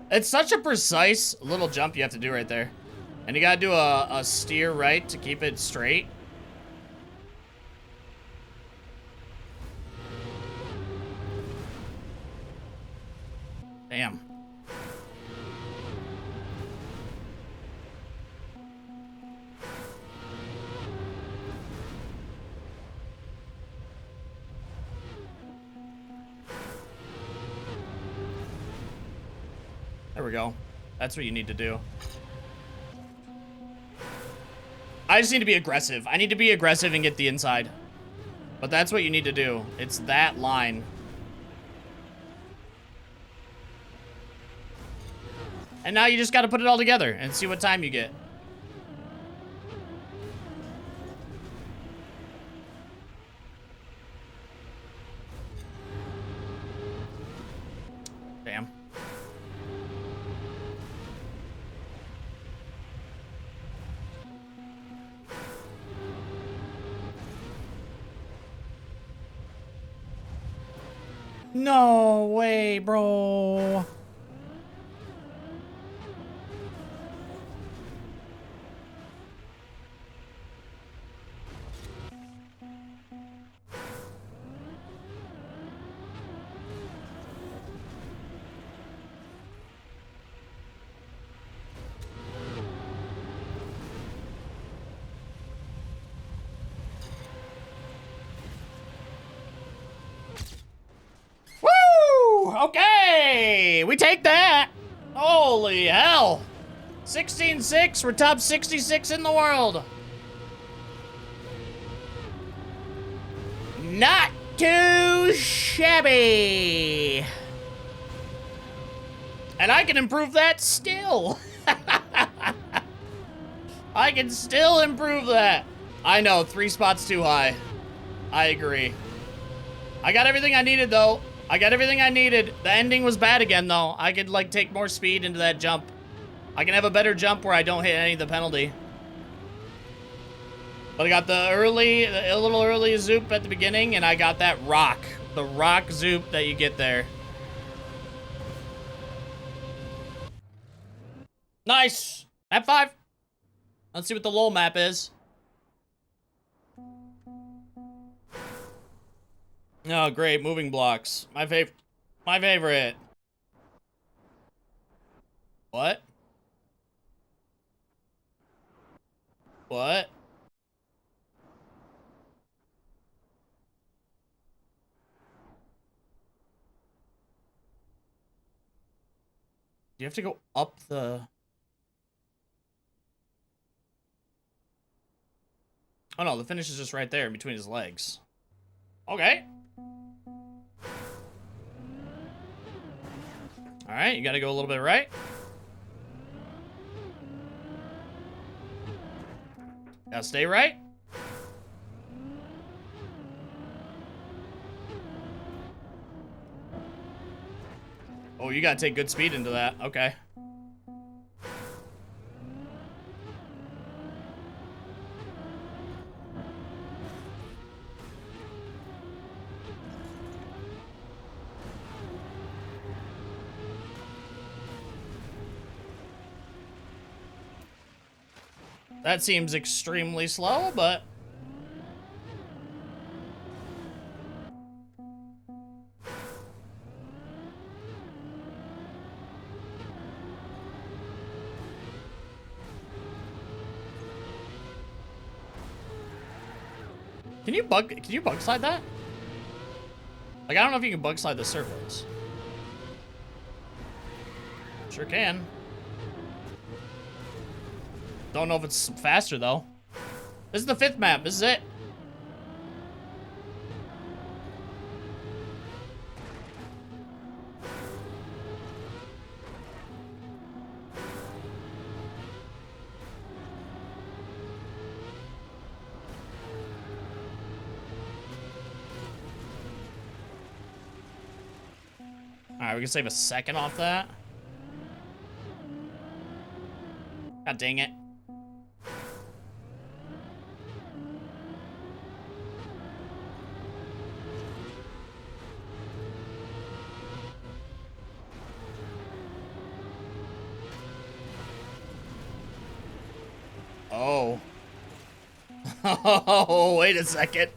It's such a precise little jump you have to do right there. And you gotta do a steer right to keep it straight. Damn. There we go. That's what you need to do. I just need to be aggressive. I need to be aggressive and get the inside. But that's what you need to do. It's that line. And now you just got to put it all together and see what time you get. Damn. No way, bro. Okay, we take that. Holy hell. 16-6, we're top 66 in the world. Not too shabby. And I can improve that still. I can still improve that. I know, 3 spots too high. I agree. I got everything I needed, though. I got everything I needed. The ending was bad again, though. I could, like, take more speed into that jump. I can have a better jump where I don't hit any of the penalty. But I got a little early zoop at the beginning, and I got that rock. The rock zoop that you get there. Nice. Map 5. Let's see what the LOL map is. Oh, great. Moving blocks. My favorite. What? What? Do you have to go up the... Oh, no. The finish is just right there in between his legs. Okay. All right, you gotta go a little bit right. Gotta stay right. Oh, you gotta take good speed into that. Okay. That seems extremely slow, but... Can you bug slide that? Like, I don't know if you can bug slide the surface. Sure can. Don't know if it's faster, though. This is the 5th map. This is it. Alright, we can save a second off that. God dang it. Oh. Oh, wait a second.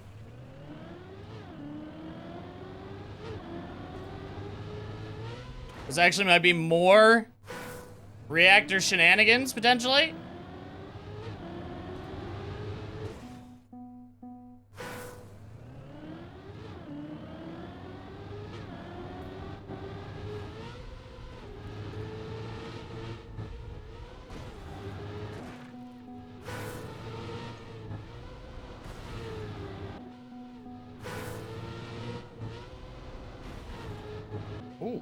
This actually might be more reactor shenanigans, potentially. Ooh.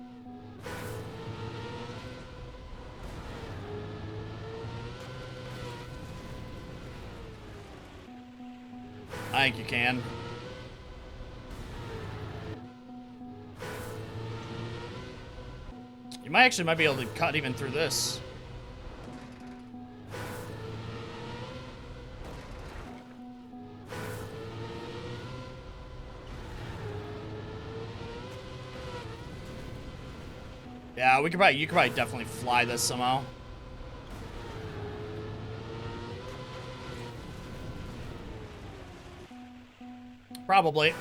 I think you can. You might be able to cut even through this. Yeah, you could probably definitely fly this somehow. Probably.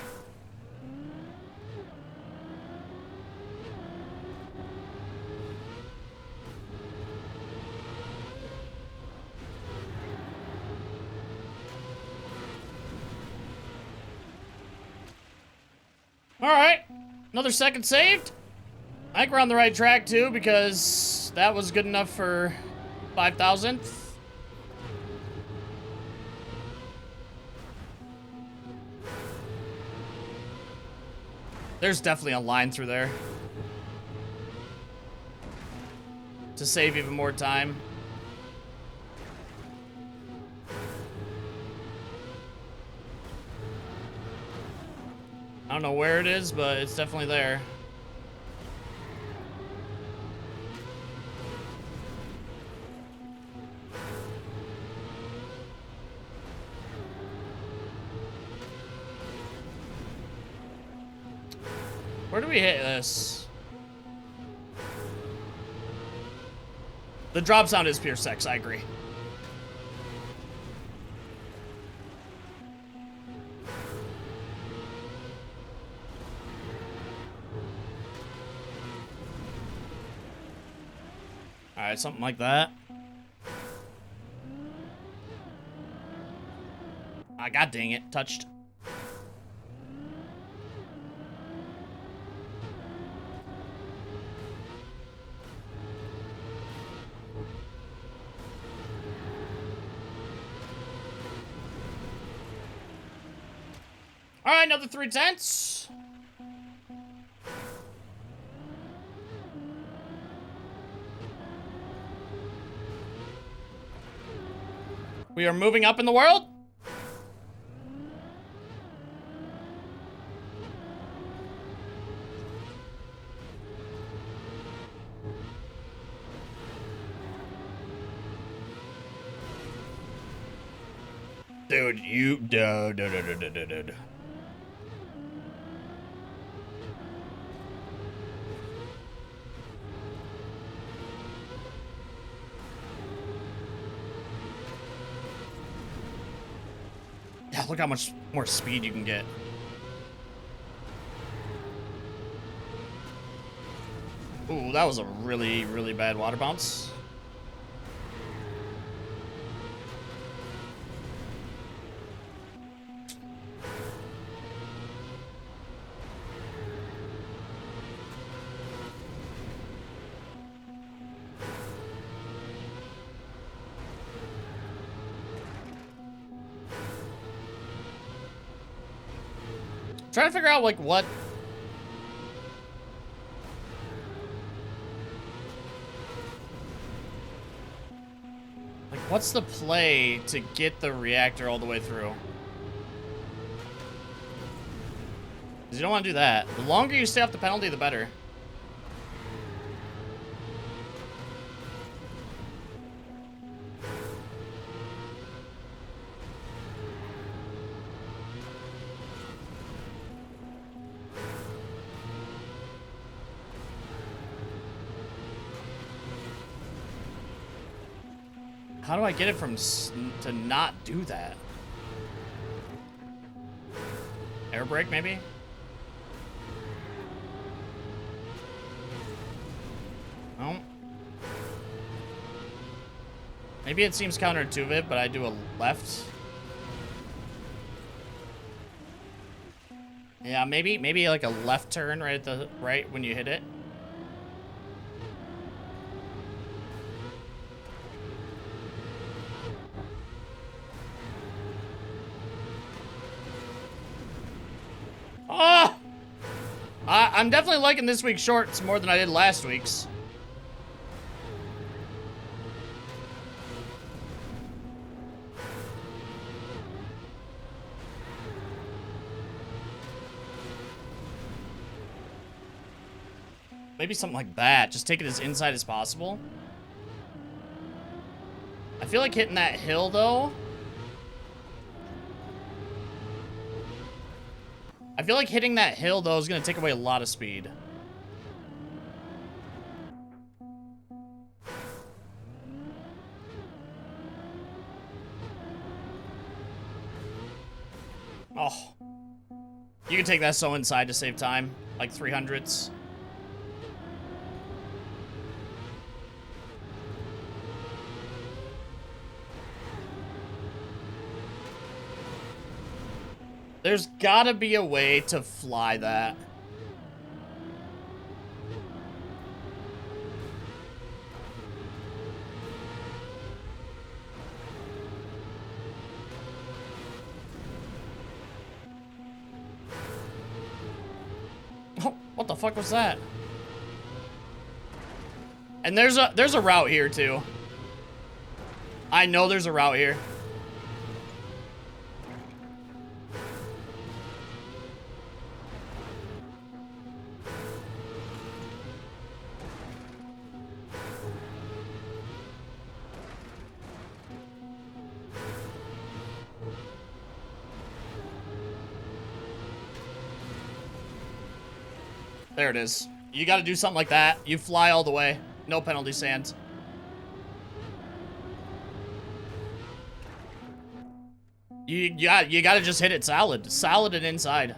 All right, another second saved. I think we're on the right track too, because that was good enough for 5,000th. There's definitely a line through there to save even more time. I don't know where it is, but it's definitely there. Where do we hit this? The drop sound is pure sex, I agree. Alright, something like that. Ah, god dang it, touched. Alright, another 3/10. We are moving up in the world. Dude, dude. Yeah, look how much more speed you can get. Ooh, that was a really, really bad water bounce. Trying to figure out, like, what... Like, what's the play to get the reactor all the way through? Because you don't want to do that. The longer you stay off the penalty, the better. How do I get it from to not do that? Air brake, maybe? No. Maybe it seems counterintuitive, but I do a left. Yeah, maybe like a left turn right at the right when you hit it. Oh! I'm definitely liking this week's shorts more than I did last week's. Maybe something like that. Just take it as inside as possible. I feel like hitting that hill, though. I feel like hitting that hill, though, is going to take away a lot of speed. Oh. You can take that so inside to save time. Like 300s. There's gotta be a way to fly that. Oh, what the fuck was that? And there's a route here too. I know there's a route here. There it is. You gotta do something like that. You fly all the way. No penalty sand. You gotta just hit it solid. Solid and inside.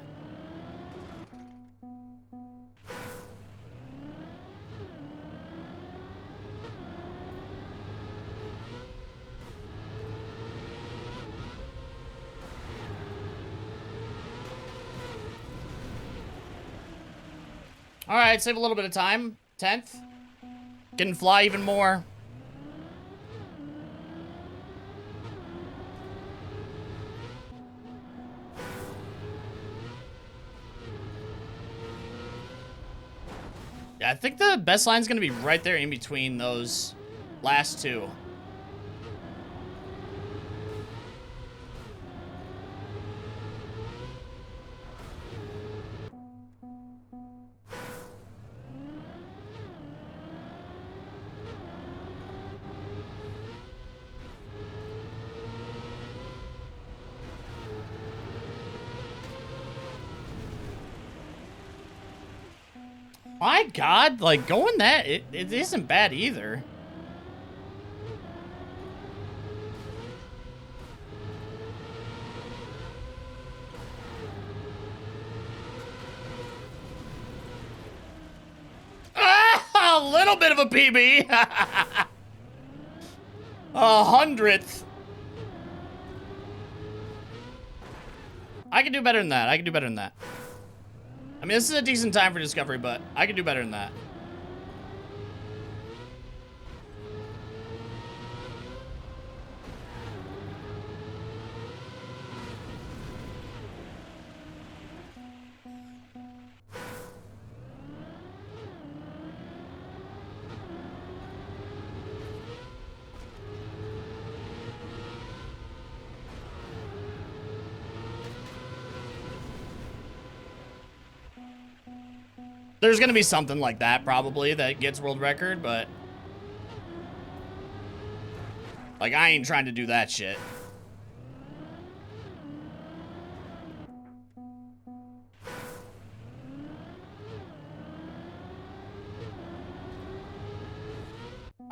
Alright, save a little bit of time. 10th. Can fly even more. Yeah, I think the best line's gonna be right there in between those last two. My God, like going that, it isn't bad either. Ah, a little bit of a PB. 100th. I can do better than that. I can do better than that. I mean, this is a decent time for discovery, but I can do better than that. There's gonna be something like that, probably, that gets world record, but... like, I ain't trying to do that shit.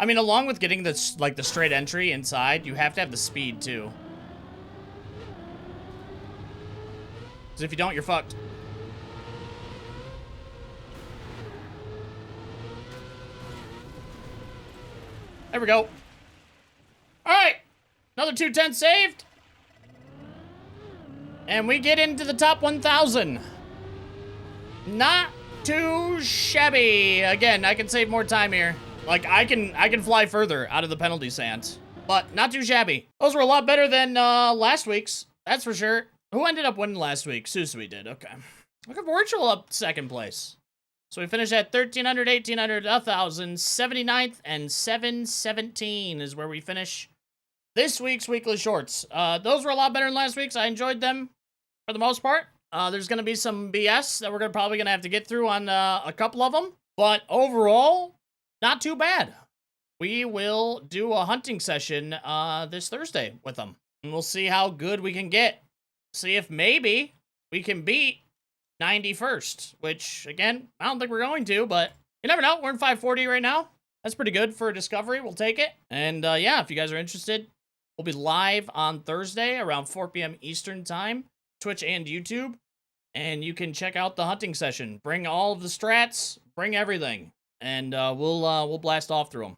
I mean, along with getting this, like, the straight entry inside, you have to have the speed, too. Because if you don't, you're fucked. There we go. Alright. Another 210 saved. And we get into the top 1,000. Not too shabby. Again, I can save more time here. Like, I can fly further out of the penalty sands. But not too shabby. Those were a lot better than last week's. That's for sure. Who ended up winning last week? Susui did. Okay. Look at Virtual up second place. So we finished at 1,300, 1,800, 1,000, 79th, and 717 is where we finish this week's weekly shorts. Those were a lot better than last week's. I enjoyed them for the most part. There's going to be some BS that we're probably going to have to get through on a couple of them. But overall, not too bad. We will do a hunting session this Thursday with them. And we'll see how good we can get. See if maybe we can beat 91st, which, again, I don't think we're going to, but you never know. We're in 540 right now. That's pretty good for a discovery. We'll take it. And, yeah, if you guys are interested, we'll be live on Thursday around 4 p.m. Eastern Time, Twitch and YouTube. And you can check out the hunting session. Bring all of the strats. Bring everything. And we'll blast off through them.